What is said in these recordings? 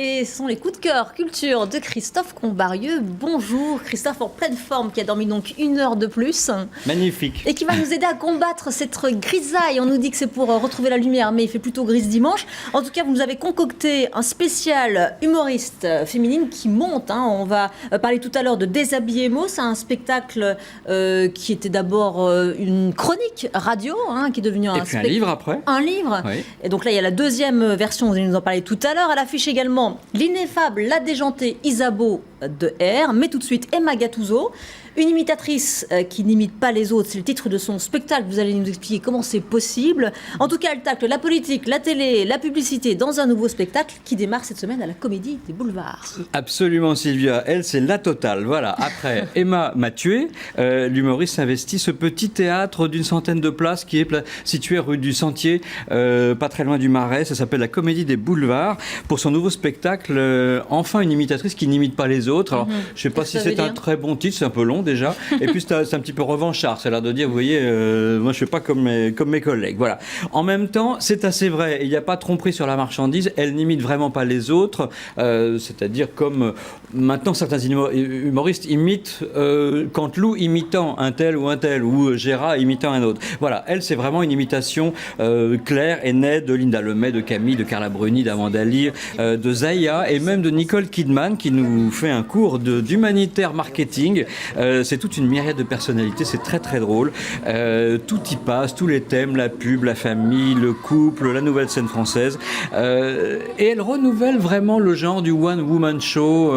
et ce sont les coups de cœur culture de Christophe Combarieux. Bonjour Christophe, en pleine forme, qui a dormi donc 1 heure de plus. Magnifique. Et qui va nous aider à combattre cette grisaille. On nous dit que c'est pour retrouver la lumière, mais il fait plutôt gris dimanche. En tout cas, vous nous avez concocté un spécial humoriste féminine qui monte. On va parler tout à l'heure de Déshabiller Emo. C'est un spectacle qui était d'abord une chronique radio, qui est devenu un livre après. Un livre. Oui. Et donc là, il y a la deuxième version, vous allez nous en parler tout à l'heure. Elle affiche également l'ineffable, la déjantée Isabeau de R. Mais tout de suite, Emma Gattuso. Une imitatrice qui n'imite pas les autres, c'est le titre de son spectacle. Vous allez nous expliquer comment c'est possible. En tout cas, elle tacle la politique, la télé, la publicité dans un nouveau spectacle qui démarre cette semaine à la Comédie des Boulevards. Absolument, Sylvia. Elle, c'est la totale. Voilà. Après, Emma m'a tué. L'humoriste investit ce petit théâtre d'une centaine de places qui est situé rue du Sentier, pas très loin du Marais. Ça s'appelle la Comédie des Boulevards. Pour son nouveau spectacle, enfin une imitatrice qui n'imite pas les autres. Alors, je ne sais pas si c'est un très bon titre, c'est un peu long déjà, et puis c'est un petit peu revanchard, c'est l'air de dire, vous voyez, moi je fais pas comme mes collègues, voilà. En même temps, c'est assez vrai, il n'y a pas de tromperie sur la marchandise, elle n'imite vraiment pas les autres, c'est-à-dire comme maintenant certains humoristes imitent Canteloup imitant un tel, ou Gérard imitant un autre. Voilà, elle c'est vraiment une imitation claire et nette de Linda Lemay, de Camille, de Carla Bruni, d'Amanda Lear, de Zaya et même de Nicole Kidman qui nous fait un cours d'humanitaire marketing. C'est toute une myriade de personnalités, c'est très très drôle. Tout y passe, tous les thèmes, la pub, la famille, le couple, la nouvelle scène française. Et elle renouvelle vraiment le genre du one-woman show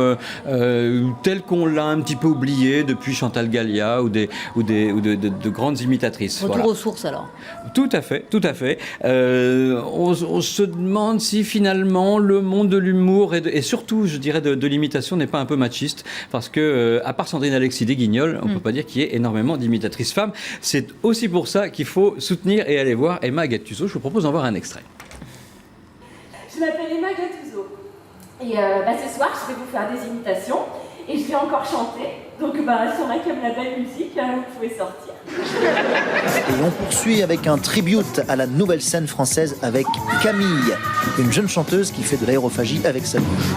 tel qu'on l'a un petit peu oublié depuis Chantal Gallia ou de grandes imitatrices. Retour aux sources alors. Tout à fait, tout à fait. On se demande si finalement le monde de l'humour et surtout, je dirais, de l'imitation n'est pas un peu machiste, parce que à part Sandrine Alexis des Guignols, on ne peut pas dire qu'il y ait énormément d'imitatrices femmes. C'est aussi pour ça qu'il faut soutenir et aller voir Emma Gattuso. Je vous propose d'en voir un extrait. Je m'appelle Emma Gattuso et ce soir je vais vous faire des imitations et je vais encore chanter. Donc sur la cam la belle musique, vous pouvez sortir. Et on poursuit avec un tribute à la nouvelle scène française avec Camille, une jeune chanteuse qui fait de l'aérophagie avec sa bouche.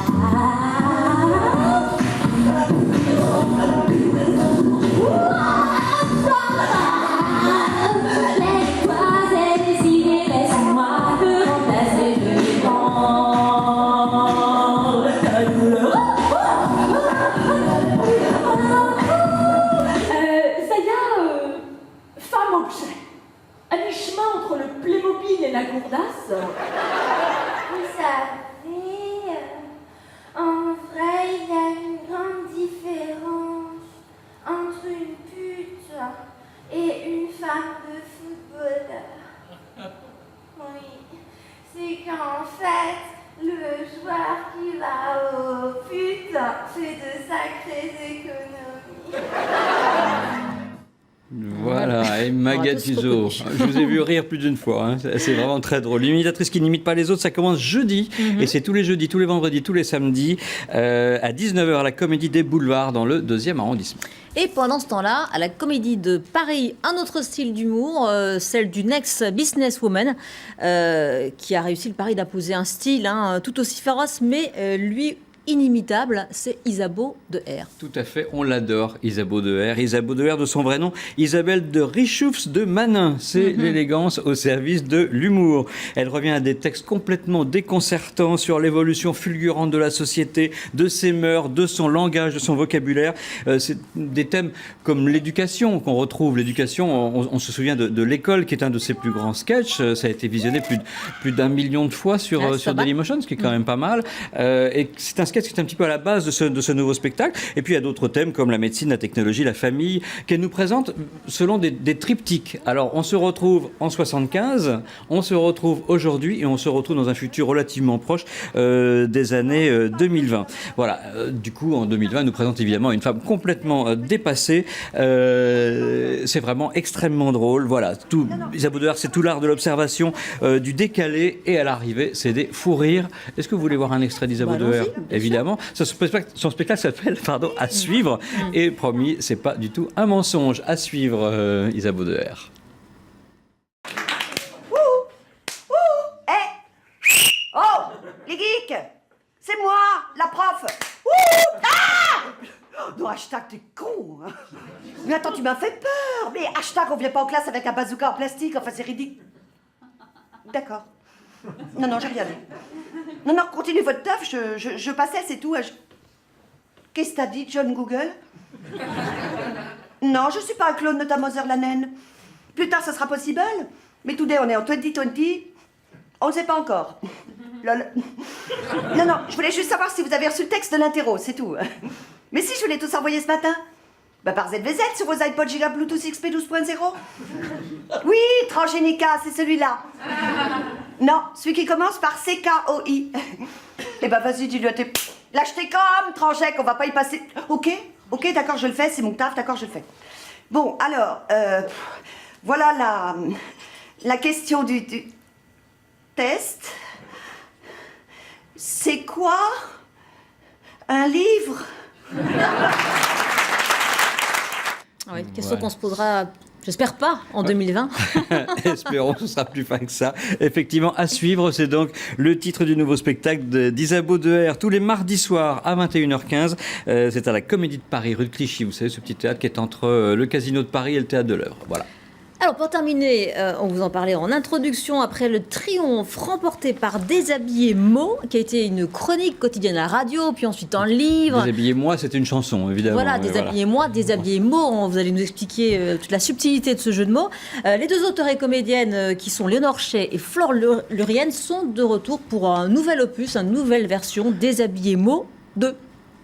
La gourdasse. Vous savez, en vrai, il y a une grande différence entre une pute et une femme de footballeur. Oui, c'est qu'en fait, le joueur qui va aux putes fait de sacrées économies. Voilà, Emma Gattuso. Je vous ai vu rire plus d'une fois, c'est vraiment très drôle. L'imitatrice qui n'imite pas les autres, ça commence jeudi, et c'est tous les jeudis, tous les vendredis, tous les samedis, à 19h à la Comédie des Boulevards, dans le 2e arrondissement. Et pendant ce temps-là, à la Comédie de Paris, un autre style d'humour, celle d'une ex-businesswoman qui a réussi le pari d'imposer un style tout aussi féroce, mais lui inimitable, c'est Isabeau de R. Tout à fait, on l'adore, Isabeau de R. Isabeau de R, de son vrai nom, Isabelle de Richoufs de Manin. C'est l'élégance au service de l'humour. Elle revient à des textes complètement déconcertants sur l'évolution fulgurante de la société, de ses mœurs, de son langage, de son vocabulaire. C'est des thèmes comme l'éducation qu'on retrouve. L'éducation, on se souvient de l'école, qui est un de ses plus grands sketchs. Ça a été visionné plus d'1 million de fois sur Dailymotion, ce qui est quand même pas mal. Et c'est un sketch qui est un petit peu à la base de ce nouveau spectacle. Et puis il y a d'autres thèmes comme la médecine, la technologie, la famille, qu'elle nous présente selon des triptyques. Alors on se retrouve en 75, on se retrouve aujourd'hui et on se retrouve dans un futur relativement proche des années 2020. Voilà, du coup en 2020 elle nous présente évidemment une femme complètement dépassée. C'est vraiment extrêmement drôle. Voilà, Isabeau de R, c'est tout l'art de l'observation, du décalé, et à l'arrivée c'est des fous rires. Est-ce que vous voulez voir un extrait d'Isabeau de R? Évidemment, son spectacle s'appelle À suivre, et promis, c'est pas du tout un mensonge. À suivre, Isabeau de R. Oh, les geeks, C'est moi, la prof. Ouh, ah non, hashtag, t'es con. Hein. Mais attends, tu m'as fait peur. Mais hashtag, on vient pas en classe avec un bazooka en plastique. Enfin, c'est ridicule. D'accord. Non, j'ai rien dit. Non, continuez votre taf. Je passais, c'est tout. Qu'est-ce que t'as dit, John Google? Non, je suis pas un clone de ta Mother la naine. Plus tard, ça sera possible. Mais today, on est en 2020. On ne sait pas encore. Lol. Non, je voulais juste savoir si vous avez reçu le texte de l'interro, c'est tout. Mais si, je vous l'ai tous envoyé ce matin. Bah par ZVZ sur vos iPod Giga Bluetooth XP 12.0. Oui, Transgénica, c'est celui-là. Non, celui qui commence par CKOI. Eh ben vas-y, dis-lui à tes... Lâche tes com, Transgec, on va pas y passer... Ok, d'accord, je le fais, c'est mon taf, d'accord, je le fais. Bon, alors, voilà la question du test. C'est quoi un livre? Oui, question qu'on se posera, j'espère pas, en 2020. Espérons que ce sera plus fin que ça. Effectivement, à suivre, c'est donc le titre du nouveau spectacle d'Isabeau Deher, tous les mardis soirs à 21h15. C'est à la Comédie de Paris, rue de Clichy. Vous savez, ce petit théâtre qui est entre le Casino de Paris et le Théâtre de l'Œuvre. Voilà. Alors pour terminer, on vous en parlait en introduction, après le triomphe remporté par Déshabillé Mo, qui a été une chronique quotidienne à la radio, puis ensuite en livre. Déshabillez-moi, c'était une chanson, évidemment. Voilà, Déshabillez-moi, Déshabillé Mo, vous allez nous expliquer toute la subtilité de ce jeu de mots. Les deux auteurs et comédiennes qui sont Léonore Chaix et Flore Lurienne sont de retour pour un nouvel opus, une nouvelle version, Déshabillé Mo 2.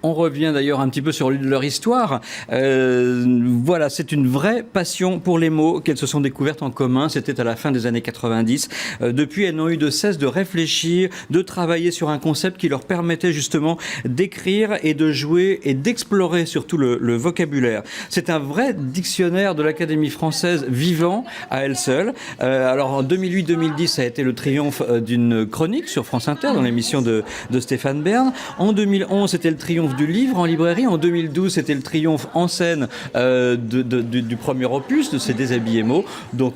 On revient d'ailleurs un petit peu sur leur histoire. Voilà, c'est une vraie passion pour les mots qu'elles se sont découvertes en commun. C'était à la fin des années 90. Depuis, elles n'ont eu de cesse de réfléchir, de travailler sur un concept qui leur permettait justement d'écrire et de jouer et d'explorer surtout le vocabulaire. C'est un vrai dictionnaire de l'Académie française vivant à elle seule. Alors en 2008-2010, ça a été le triomphe d'une chronique sur France Inter dans l'émission de Stéphane Bern. En 2011, c'était le triomphe du livre en librairie. En 2012, c'était le triomphe en scène du premier opus de ces Déshabillés mots. Donc,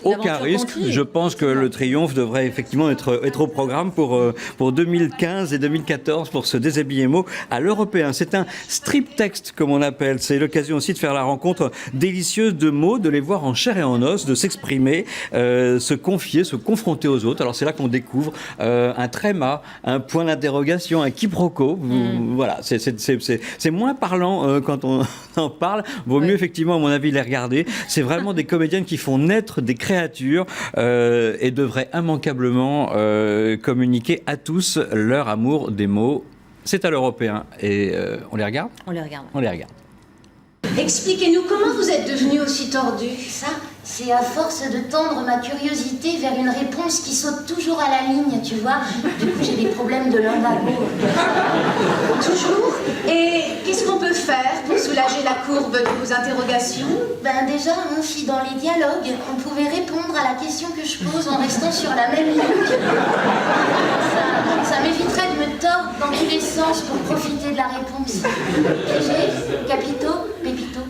aucun risque. Je pense que le triomphe devrait effectivement être au programme pour 2015 et 2014 pour ce Déshabillé Mo à l'européen. C'est un strip text, comme on appelle. C'est l'occasion aussi de faire la rencontre délicieuse de mots, de les voir en chair et en os, de s'exprimer, se confier, se confronter aux autres. Alors c'est là qu'on découvre un tréma, un point d'interrogation, un quiproquo. Voilà, c'est moins parlant quand on en parle. Vaut mieux effectivement, à mon avis, les regarder. C'est vraiment des comédiennes qui font naître des créatures et devraient immanquablement communiquer à tous leur amour des mots. C'est à l'européen. Et on les regarde ? On les regarde. On les regarde. Expliquez-nous comment vous êtes devenu aussi tordu. Ça, c'est à force de tendre ma curiosité vers une réponse qui saute toujours à la ligne, tu vois. Du coup, j'ai des problèmes de lumbago. Toujours. Et qu'est-ce qu'on peut faire pour soulager la courbe de vos interrogations? Ben déjà, si dans les dialogues, on pouvait répondre à la question que je pose en restant sur la même ligne. Ça m'éviterait de me tordre dans tous les sens pour profiter de la réponse. Piégé, capito, pépito.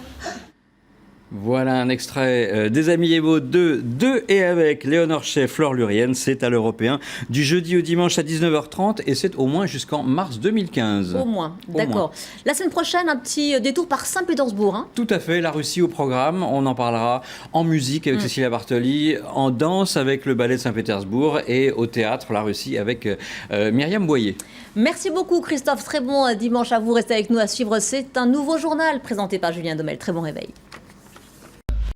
Voilà un extrait Déshabillé Mo 2 et avec Léonore Chaix, Flore Lurienne. C'est à l'européen du jeudi au dimanche à 19h30 et c'est au moins jusqu'en mars 2015. Au moins, d'accord. La semaine prochaine, un petit détour par Saint-Pétersbourg. Hein. Tout à fait, la Russie au programme. On en parlera en musique avec Cécilia Bartoli, en danse avec le ballet de Saint-Pétersbourg et au théâtre, la Russie avec Myriam Boyer. Merci beaucoup Christophe, très bon dimanche à vous. Restez avec nous à suivre. C'est un nouveau journal présenté par Julien Domel. Très bon réveil.